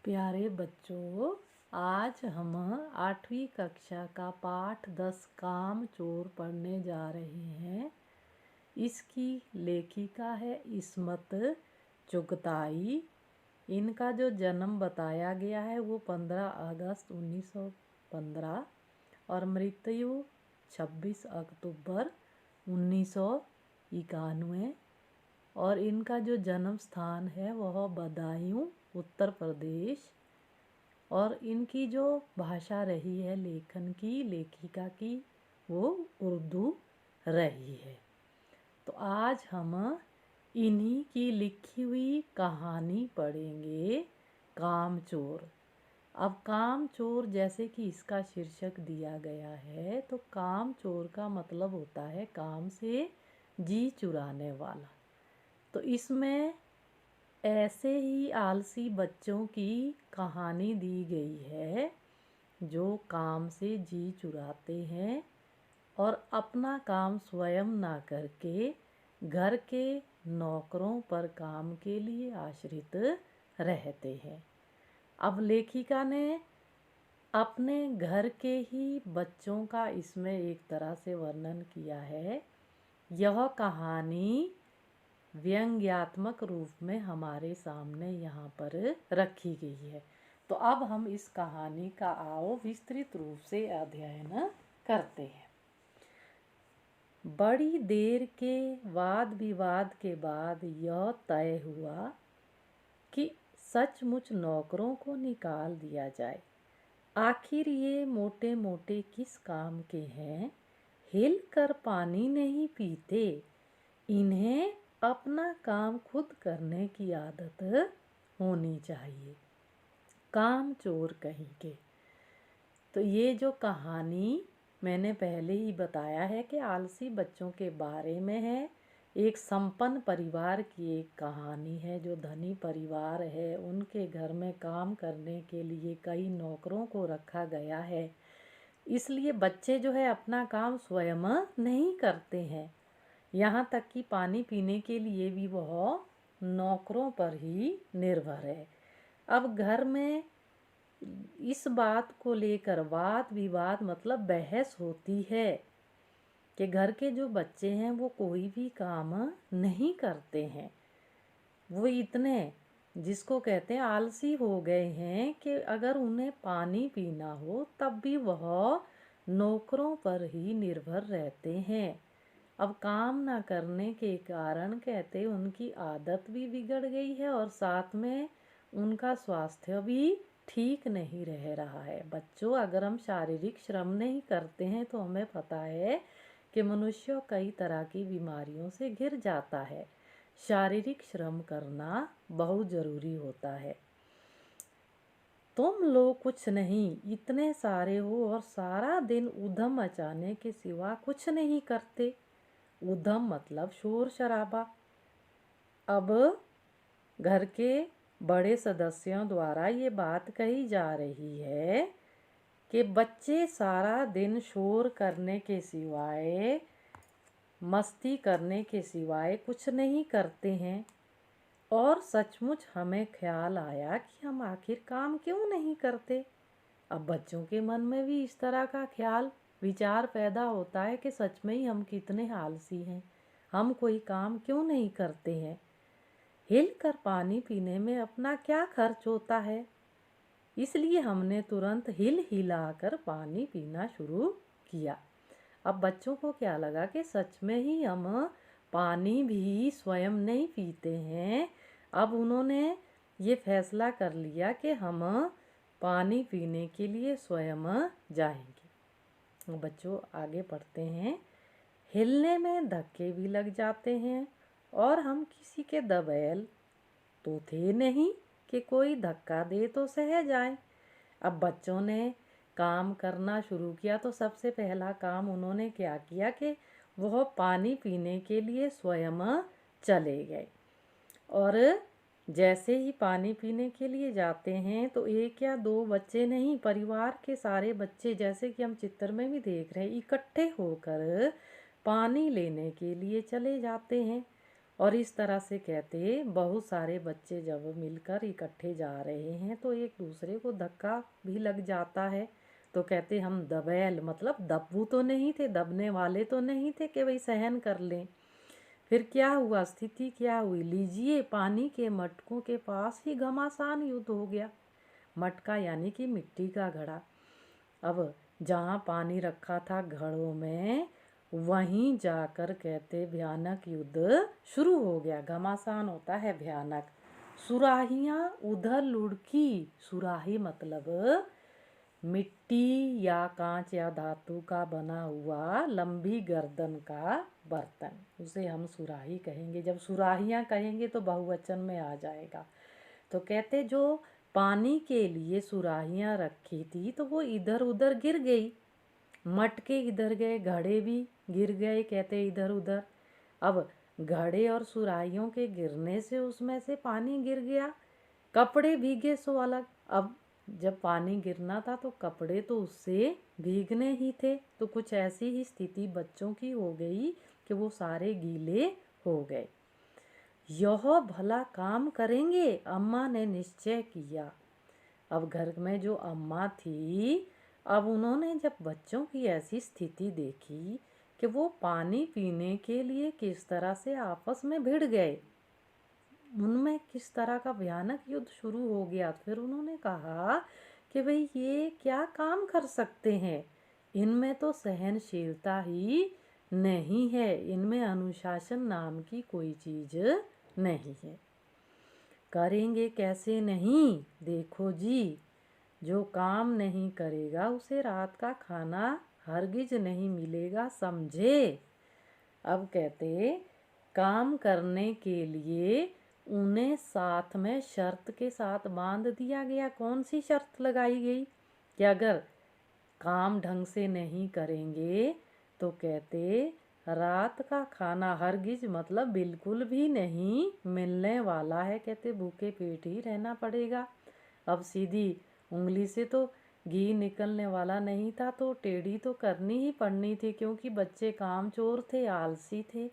प्यारे बच्चों, आज हम 8वीं कक्षा का पाठ 10 काम चोर पढ़ने जा रहे हैं। इसकी लेखिका है इस्मत चुगताई। इनका जो जन्म बताया गया है वो 15 अगस्त 1915 और मृत्यु 26 अक्टूबर 1991। और इनका जो जन्म स्थान है वह बदायूं उत्तर प्रदेश। और इनकी जो भाषा रही है लेखन की, लेखिका की, वो उर्दू रही है। तो आज हम इन्हीं की लिखी हुई कहानी पढ़ेंगे, कामचोर। अब कामचोर जैसे कि इसका शीर्षक दिया गया है, तो कामचोर का मतलब होता है काम से जी चुराने वाला। तो इसमें ऐसे ही आलसी बच्चों की कहानी दी गई है जो काम से जी चुराते हैं और अपना काम स्वयं ना करके घर के नौकरों पर काम के लिए आश्रित रहते हैं। अब लेखिका ने अपने घर के ही बच्चों का इसमें एक तरह से वर्णन किया है। यह कहानी व्यंग्यात्मक रूप में हमारे सामने यहाँ पर रखी गई है। तो अब हम इस कहानी का आओ विस्तृत रूप से अध्ययन करते हैं। बड़ी देर के वाद विवाद के बाद यह तय हुआ कि सचमुच नौकरों को निकाल दिया जाए। आखिर ये मोटे मोटे किस काम के हैं? हिल कर पानी नहीं पीते। इन्हें अपना काम खुद करने की आदत होनी चाहिए। काम चोर कहीं के। तो ये जो कहानी मैंने पहले ही बताया है कि आलसी बच्चों के बारे में है। एक संपन्न परिवार की एक कहानी है। जो धनी परिवार है उनके घर में काम करने के लिए कई नौकरों को रखा गया है। इसलिए बच्चे जो है अपना काम स्वयं नहीं करते हैं। यहाँ तक कि पानी पीने के लिए भी वह नौकरों पर ही निर्भर है। अब घर में इस बात को लेकर वाद विवाद मतलब बहस होती है कि घर के जो बच्चे हैं वो कोई भी काम नहीं करते हैं। वो इतने जिसको कहते हैं आलसी हो गए हैं कि अगर उन्हें पानी पीना हो तब भी वह नौकरों पर ही निर्भर रहते हैं। अब काम ना करने के कारण कहते उनकी आदत भी बिगड़ गई है और साथ में उनका स्वास्थ्य भी ठीक नहीं रह रहा है। बच्चों, अगर हम शारीरिक श्रम नहीं करते हैं तो हमें पता है कि मनुष्य कई तरह की बीमारियों से घिर जाता है। शारीरिक श्रम करना बहुत ज़रूरी होता है। तुम लोग कुछ नहीं, इतने सारे हो और सारा दिन उधम मचाने के सिवा कुछ नहीं करते। उधम मतलब शोर शराबा। अब घर के बड़े सदस्यों द्वारा ये बात कही जा रही है कि बच्चे सारा दिन शोर करने के सिवाय, मस्ती करने के सिवाय कुछ नहीं करते हैं। और सचमुच हमें ख्याल आया कि हम आखिर काम क्यों नहीं करते। अब बच्चों के मन में भी इस तरह का ख्याल विचार पैदा होता है कि सच में ही हम कितने आलसी हैं, हम कोई काम क्यों नहीं करते हैं। हिल कर पानी पीने में अपना क्या खर्च होता है, इसलिए हमने तुरंत हिल हिलाकर पानी पीना शुरू किया। अब बच्चों को क्या लगा कि सच में ही हम पानी भी स्वयं नहीं पीते हैं। अब उन्होंने ये फैसला कर लिया कि हम पानी पीने के लिए स्वयं जाएंगे। बच्चों आगे पढ़ते हैं। हिलने में धक्के भी लग जाते हैं और हम किसी के दबैल तो थे नहीं कि कोई धक्का दे तो सह जाए। अब बच्चों ने काम करना शुरू किया तो सबसे पहला काम उन्होंने क्या किया कि वह पानी पीने के लिए स्वयं चले गए। और जैसे ही पानी पीने के लिए जाते हैं तो एक या दो बच्चे नहीं, परिवार के सारे बच्चे, जैसे कि हम चित्र में भी देख रहे हैं, इकट्ठे होकर पानी लेने के लिए चले जाते हैं। और इस तरह से कहते बहुत सारे बच्चे जब मिलकर इकट्ठे जा रहे हैं तो एक दूसरे को धक्का भी लग जाता है। तो कहते हम दबैल, मतलब दब्बू तो नहीं थे, दबने वाले तो नहीं थे कि भाई सहन कर लें। फिर क्या हुआ, स्थिति क्या हुई, लीजिए पानी के मटकों के पास ही घमासान युद्ध हो गया। मटका यानी कि मिट्टी का घड़ा। अब जहाँ पानी रखा था घड़ों में, वहीं जाकर कहते भयानक युद्ध शुरू हो गया। घमासान होता है भयानक। सुराहियाँ उधर लुढ़की। सुराही मतलब मिट्टी या कांच या धातु का बना हुआ लंबी गर्दन का बर्तन, उसे हम सुराही कहेंगे। जब सुराहियाँ कहेंगे तो बहुवचन में आ जाएगा। तो कहते जो पानी के लिए सुराहियाँ रखी थी तो वो इधर उधर गिर गई। मटके इधर गए, घड़े भी गिर गए, कहते इधर उधर। अब घड़े और सुराहियों के गिरने से उसमें से पानी गिर गया। कपड़े भीगे सो अलग। अब जब पानी गिरना था तो कपड़े तो उससे भीगने ही थे। तो कुछ ऐसी ही स्थिति बच्चों की हो गई कि वो सारे गीले हो गए। यह भला काम करेंगे, अम्मा ने निश्चय किया। अब घर में जो अम्मा थी, अब उन्होंने जब बच्चों की ऐसी स्थिति देखी कि वो पानी पीने के लिए किस तरह से आपस में भिड़ गए, उनमें किस तरह का भयानक युद्ध शुरू हो गया। फिर उन्होंने कहा कि भाई ये क्या काम कर सकते हैं, इनमें तो सहनशीलता ही नहीं है, इनमें अनुशासन नाम की कोई चीज़ नहीं है। करेंगे कैसे नहीं, देखो जी, जो काम नहीं करेगा उसे रात का खाना हरगिज नहीं मिलेगा, समझे। अब कहते काम करने के लिए उन्हें साथ में शर्त के साथ बांध दिया गया। कौन सी शर्त लगाई गई कि अगर काम ढंग से नहीं करेंगे तो कहते रात का खाना हरगिज मतलब बिल्कुल भी नहीं मिलने वाला है। कहते भूखे पेट ही रहना पड़ेगा। अब सीधी उंगली से तो घी निकलने वाला नहीं था, तो टेढ़ी तो करनी ही पड़नी थी, क्योंकि बच्चे कामचोर थे, आलसी थे।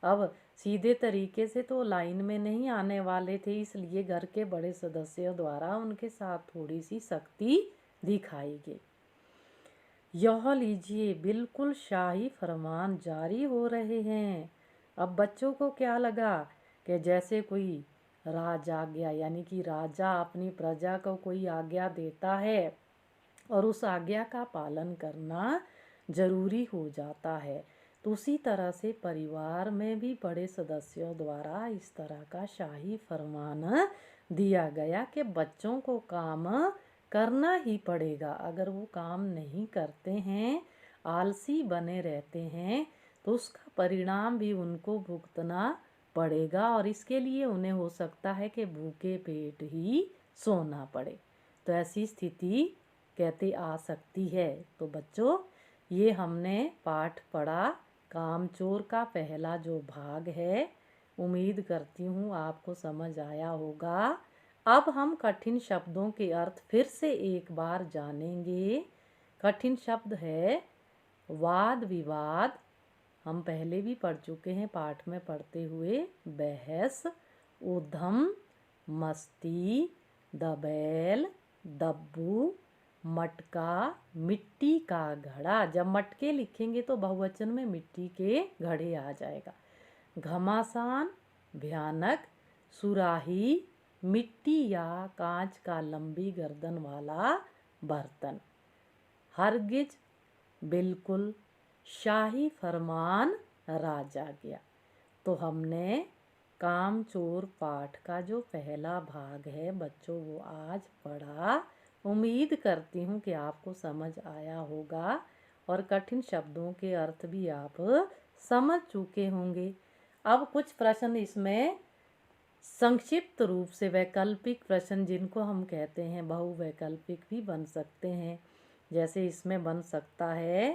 अब सीधे तरीके से तो लाइन में नहीं आने वाले थे, इसलिए घर के बड़े सदस्यों द्वारा उनके साथ थोड़ी सी सख्ती दिखाई गई। यह लीजिए बिल्कुल शाही फरमान जारी हो रहे हैं। अब बच्चों को क्या लगा कि जैसे कोई राज आज्ञा, यानी कि राजा अपनी प्रजा को कोई आज्ञा देता है और उस आज्ञा का पालन करना जरूरी हो जाता है। तो उसी तरह से परिवार में भी बड़े सदस्यों द्वारा इस तरह का शाही फरमान दिया गया कि बच्चों को काम करना ही पड़ेगा। अगर वो काम नहीं करते हैं, आलसी बने रहते हैं, तो उसका परिणाम भी उनको भुगतना पड़ेगा और इसके लिए उन्हें हो सकता है कि भूखे पेट ही सोना पड़े। तो ऐसी स्थिति कहते आ सकती है। तो बच्चों, ये हमने पाठ पढ़ा कामचोर का पहला जो भाग है। उम्मीद करती हूँ आपको समझ आया होगा। अब हम कठिन शब्दों के अर्थ फिर से एक बार जानेंगे। कठिन शब्द है वाद विवाद। हम पहले भी पढ़ चुके हैं, पाठ में पढ़ते हुए। बहस, उधम, मस्ती, दबैल, दब्बू, मटका, मिट्टी का घड़ा। जब मटके लिखेंगे तो बहुवचन में मिट्टी के घड़े आ जाएगा। घमासान, भयानक, सुराही, मिट्टी या कांच का लंबी गर्दन वाला बर्तन, हरगिज, बिल्कुल, शाही फरमान, राजा गया। तो हमने कामचोर पाठ का जो पहला भाग है बच्चों, वो आज पढ़ा। उम्मीद करती हूँ कि आपको समझ आया होगा और कठिन शब्दों के अर्थ भी आप समझ चुके होंगे। अब कुछ प्रश्न इसमें संक्षिप्त रूप से, वैकल्पिक प्रश्न जिनको हम कहते हैं, बहुवैकल्पिक भी बन सकते हैं। जैसे इसमें बन सकता है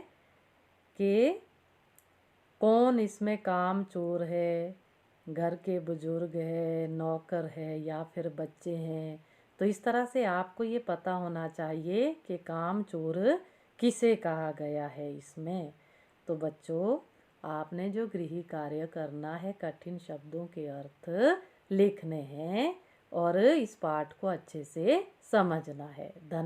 कि कौन इसमें काम चोर है, घर के बुजुर्ग है, नौकर है या फिर बच्चे हैं। तो इस तरह से आपको ये पता होना चाहिए कि काम चोर किसे कहा गया है इसमें। तो बच्चों, आपने जो गृह कार्य करना है, कठिन शब्दों के अर्थ लिखने हैं और इस पाठ को अच्छे से समझना है। धन्यवाद।